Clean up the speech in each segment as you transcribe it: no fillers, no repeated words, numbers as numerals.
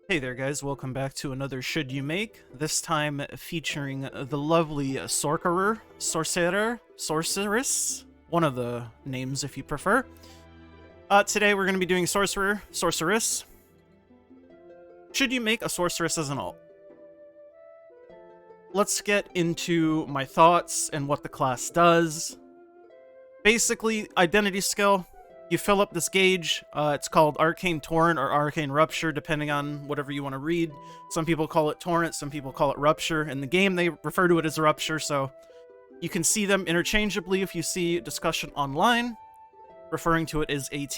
Hey there guys, welcome back to another Should You Make, this time featuring the lovely Sorceress, one of the names if you prefer. Today we're going to be doing Sorceress. Should you make a Sorceress as an alt? Let's get into my thoughts and what the class does. Basically, identity skill. You fill up this gauge. It's called Arcane Torrent or Arcane Rupture, depending on whatever you want to read. Some people call it Torrent, some people call it Rupture. In the game, they refer to it as Rupture, so you can see them interchangeably if you see discussion online, referring to it as AT.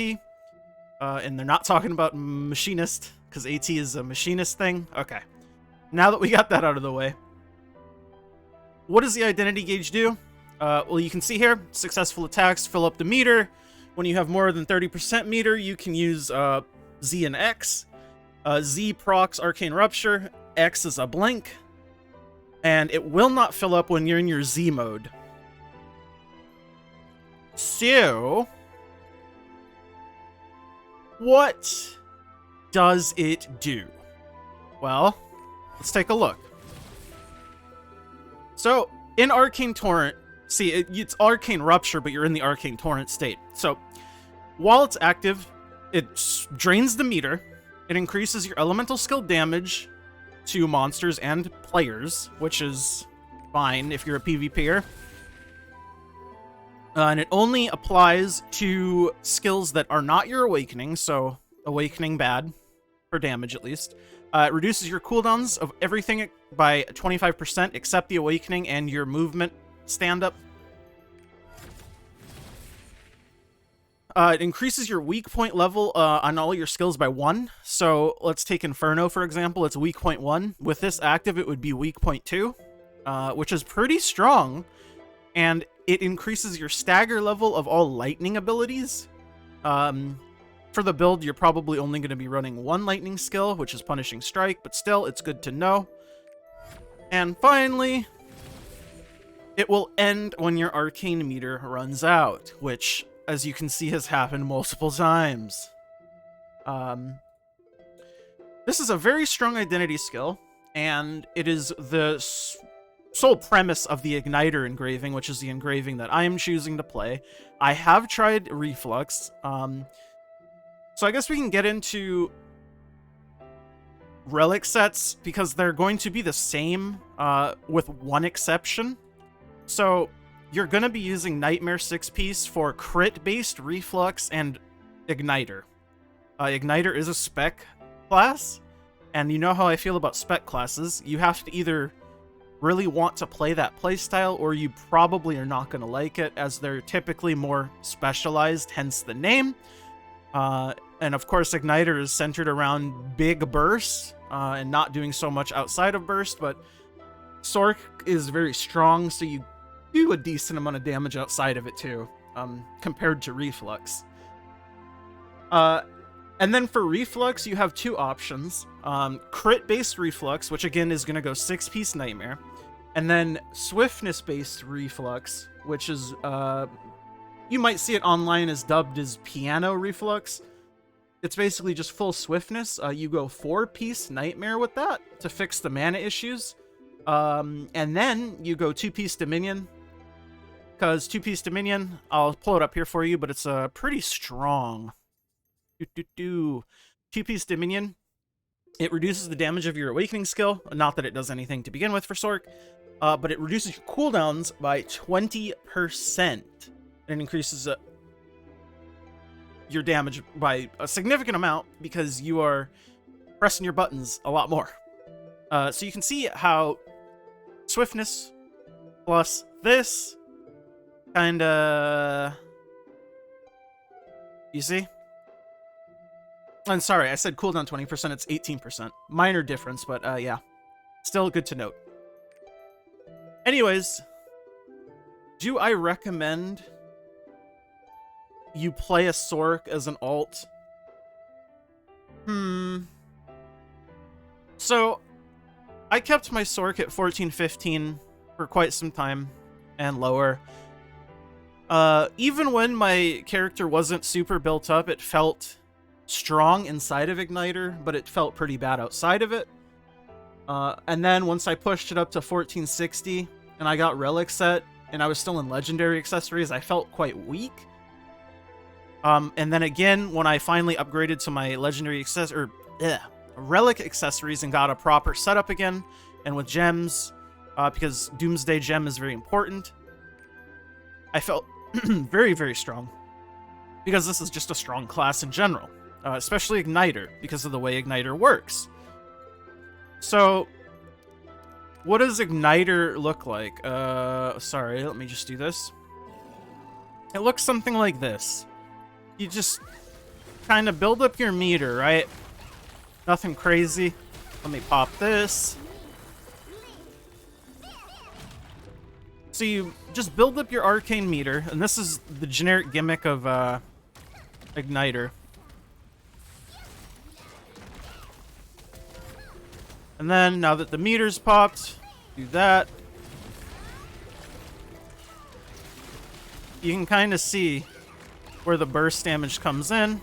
And they're not talking about Machinist, because AT is a Machinist thing. Okay. Now that we got that out of the way, what does the identity gauge do? Well, you can see here, successful attacks fill up the meter. When you have more than 30% meter, you can use Z and X. Z procs Arcane Rupture, X is a blink, and it will not fill up when you're in your Z mode. So, what does it do? Well, let's take a look. So, in Arcane Torrent, see, it's Arcane Rupture, but you're in the Arcane Torrent state. So, while it's active, it drains the meter, it increases your elemental skill damage to monsters and players, which is fine if you're a PvPer. And it only applies to skills that are not your Awakening, so Awakening bad, for damage at least. It reduces your cooldowns of everything by 25% except the Awakening and your movement stand-up. It increases your weak point level on all your skills by 1. So let's take Inferno, for example. It's weak point 1. With this active, it would be weak point 2, which is pretty strong. And it increases your stagger level of all lightning abilities. For the build, you're probably only going to be running one lightning skill, which is Punishing Strike, but still, it's good to know. And finally, it will end when your arcane meter runs out, which, as you can see, has happened multiple times. This is a very strong identity skill, and it is the sole premise of the Igniter engraving, which is the engraving that I am choosing to play. I have tried Reflux, so I guess we can get into relic sets, because they're going to be the same, with one exception. So, you're going to be using Nightmare 6-piece for crit-based Reflux and Igniter. Igniter is a spec class, and you know how I feel about spec classes. You have to either really want to play that playstyle, or you probably are not going to like it, as they're typically more specialized, hence the name. And of course, Igniter is centered around big bursts, and not doing so much outside of burst, but Sorc is very strong, so you do a decent amount of damage outside of it too, compared to Reflux. And then for Reflux, you have two options. Crit-based Reflux, which again is going to go 6-piece Nightmare, and then Swiftness-based Reflux, which is, you might see it online as dubbed as Piano Reflux. It's basically just full Swiftness. You go 4-piece Nightmare with that to fix the mana issues. And then you go 2-piece Dominion, because 2-piece Dominion, I'll pull it up here for you, but it's pretty strong. 2-piece Dominion, it reduces the damage of your Awakening skill, not that it does anything to begin with for Sorc, but it reduces your cooldowns by 20%, and increases your damage by a significant amount, because you are pressing your buttons a lot more. So you can see how Swiftness plus this kinda, you see? I'm sorry, I said cooldown 20%, it's 18%. Minor difference, but yeah. Still good to note. Anyways, do I recommend you play a Sorc as an alt? So, I kept my Sorc at 14-15 for quite some time, and lower. Even when my character wasn't super built up, it felt strong inside of Igniter, but it felt pretty bad outside of it. And then once I pushed it up to 1460 and I got Relic set and I was still in Legendary accessories, I felt quite weak. And then again, when I finally upgraded to my Legendary Relic accessories and got a proper setup again, and with gems, because Doomsday Gem is very important, I felt very, very strong. Because this is just a strong class in general. Especially Igniter, because of the way Igniter works. So, what does Igniter look like? Sorry, let me just do this. It looks something like this. You just kind of build up your meter, right? Nothing crazy. Let me pop this. So you just build up your arcane meter, and this is the generic gimmick of Igniter. And then, now that the meter's popped, do that. You can kind of see where the burst damage comes in.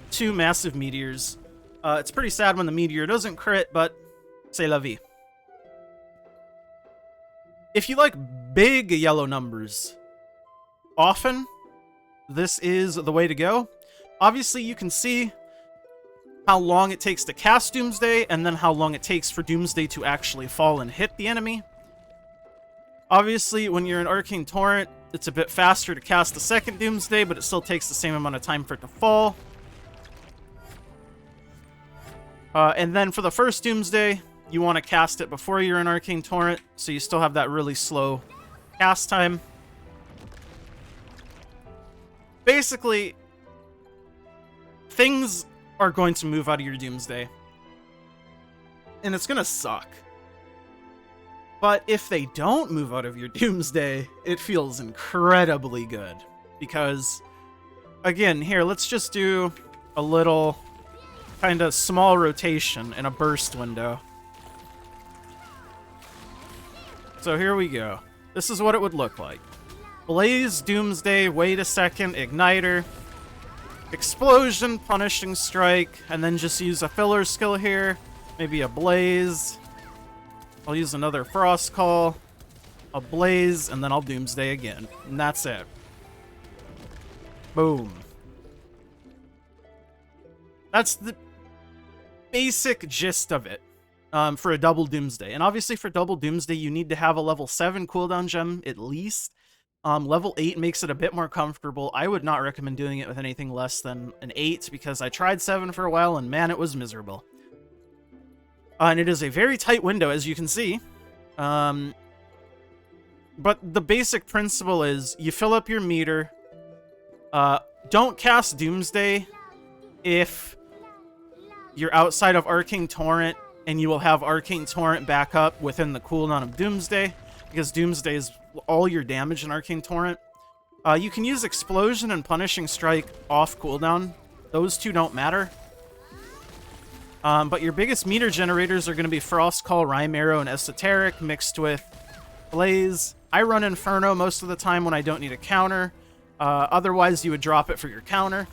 Two massive meteors. It's pretty sad when the meteor doesn't crit, but c'est la vie. If you like big yellow numbers, often this is the way to go. Obviously, you can see how long it takes to cast Doomsday, and then how long it takes for Doomsday to actually fall and hit the enemy. Obviously, when you're in Arcane Torrent, it's a bit faster to cast the second Doomsday, but it still takes the same amount of time for it to fall. And then for the first Doomsday, you want to cast it before you're in Arcane Torrent, so you still have that really slow cast time. Basically, things are going to move out of your Doomsday. And it's going to suck. But if they don't move out of your Doomsday, it feels incredibly good. Because, again, here, let's just do a little kind of small rotation in a burst window. So here we go. This is what it would look like. Blaze, Doomsday, wait a second, Igniter, Explosion, Punishing Strike, and then just use a filler skill here. Maybe a Blaze. I'll use another Frost Call, a Blaze, and then I'll Doomsday again. And that's it. Boom. That's the basic gist of it for a double Doomsday. And obviously for double Doomsday, you need to have a level 7 cooldown gem at least. Level 8 makes it a bit more comfortable. I would not recommend doing it with anything less than an 8, because I tried 7 for a while, and man, it was miserable. And it is a very tight window, as you can see. But the basic principle is, you fill up your meter. Don't cast Doomsday if you're outside of Arcane Torrent, and you will have Arcane Torrent back up within the cooldown of Doomsday, because Doomsday is all your damage in Arcane Torrent. You can use Explosion and Punishing Strike off cooldown. Those two don't matter. But your biggest meter generators are going to be Frost Call, Rhyme Arrow, and Esoteric, mixed with Blaze. I run Inferno most of the time when I don't need a counter. Otherwise, you would drop it for your counter.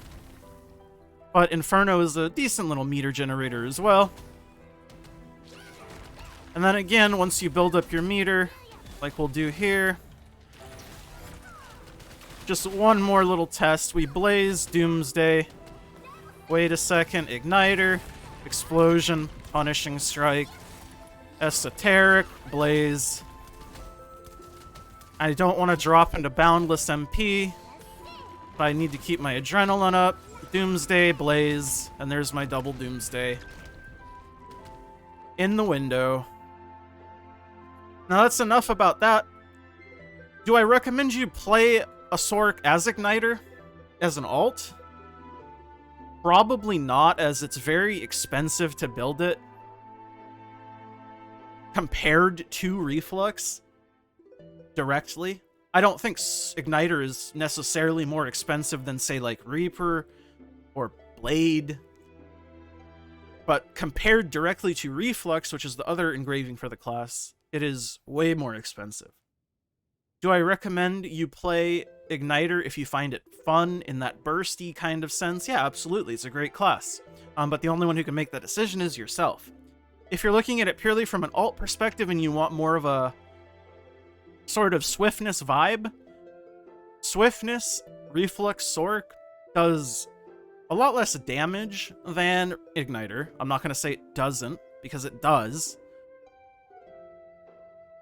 But Inferno is a decent little meter generator as well. And then again, once you build up your meter, like we'll do here, just one more little test. We Blaze, Doomsday, wait a second, Igniter, Explosion, Punishing Strike, Esoteric, Blaze. I don't want to drop into Boundless MP, but I need to keep my Adrenaline up. Doomsday, Blaze, and there's my double Doomsday in the window. Now that's enough about that. Do I recommend you play a Sorc as Igniter? As an alt? Probably not, as it's very expensive to build it compared to Reflux directly. I don't think Igniter is necessarily more expensive than, say, like Reaper or Blade. But compared directly to Reflux, which is the other engraving for the class, it is way more expensive. Do I recommend you play Igniter if you find it fun in that bursty kind of sense? Yeah, absolutely. It's a great class. But the only one who can make that decision is yourself. If you're looking at it purely from an alt perspective and you want more of a sort of swiftness vibe, swiftness Reflux Sorc does a lot less damage than Igniter. I'm not going to say it doesn't, because it does.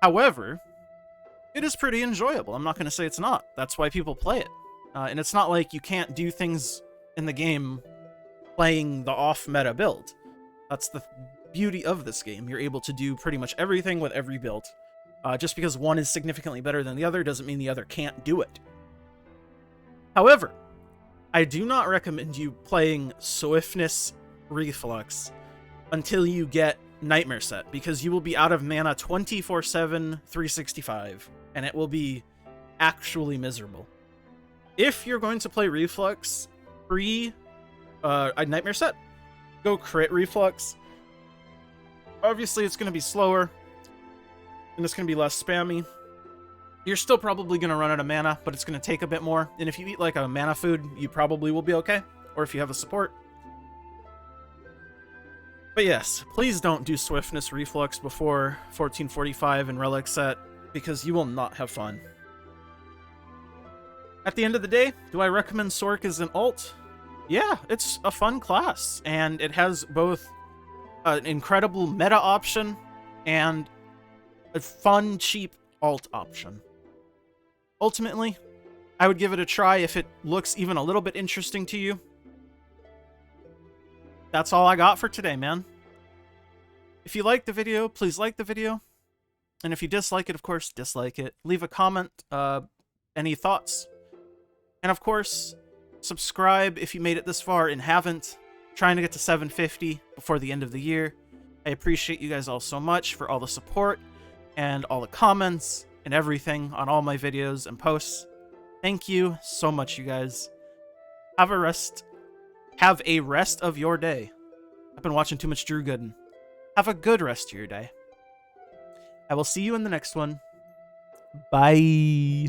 However, it is pretty enjoyable. I'm not going to say it's not. That's why people play it. And it's not like you can't do things in the game playing the off-meta build. That's the beauty of this game. You're able to do pretty much everything with every build. Just because one is significantly better than the other doesn't mean the other can't do it. However, I do not recommend you playing Swiftness Reflux until you get Nightmare Set, because you will be out of mana 24/7, 365, and it will be actually miserable. If you're going to play Reflux pre Nightmare Set, go crit Reflux. Obviously, it's going to be slower, and it's going to be less spammy. You're still probably going to run out of mana, but it's going to take a bit more. And if you eat like a mana food, you probably will be okay. Or if you have a support. But yes, please don't do Swiftness Reflux before 1445 and Relic Set, because you will not have fun. At the end of the day, do I recommend Sorc as an alt? Yeah, it's a fun class, and it has both an incredible meta option and a fun, cheap alt option. Ultimately, I would give it a try if it looks even a little bit interesting to you. That's all I got for today, man. If you liked the video, please like the video. And if you dislike it, of course, dislike it. Leave a comment, any thoughts. And of course, subscribe if you made it this far and haven't. Trying to get to 750 before the end of the year. I appreciate you guys all so much for all the support and all the comments and everything on all my videos and posts. Thank you so much, you guys. Have a rest of your day. I've been watching too much Drew Gooden. Have a good rest of your day. I will see you in the next one. Bye.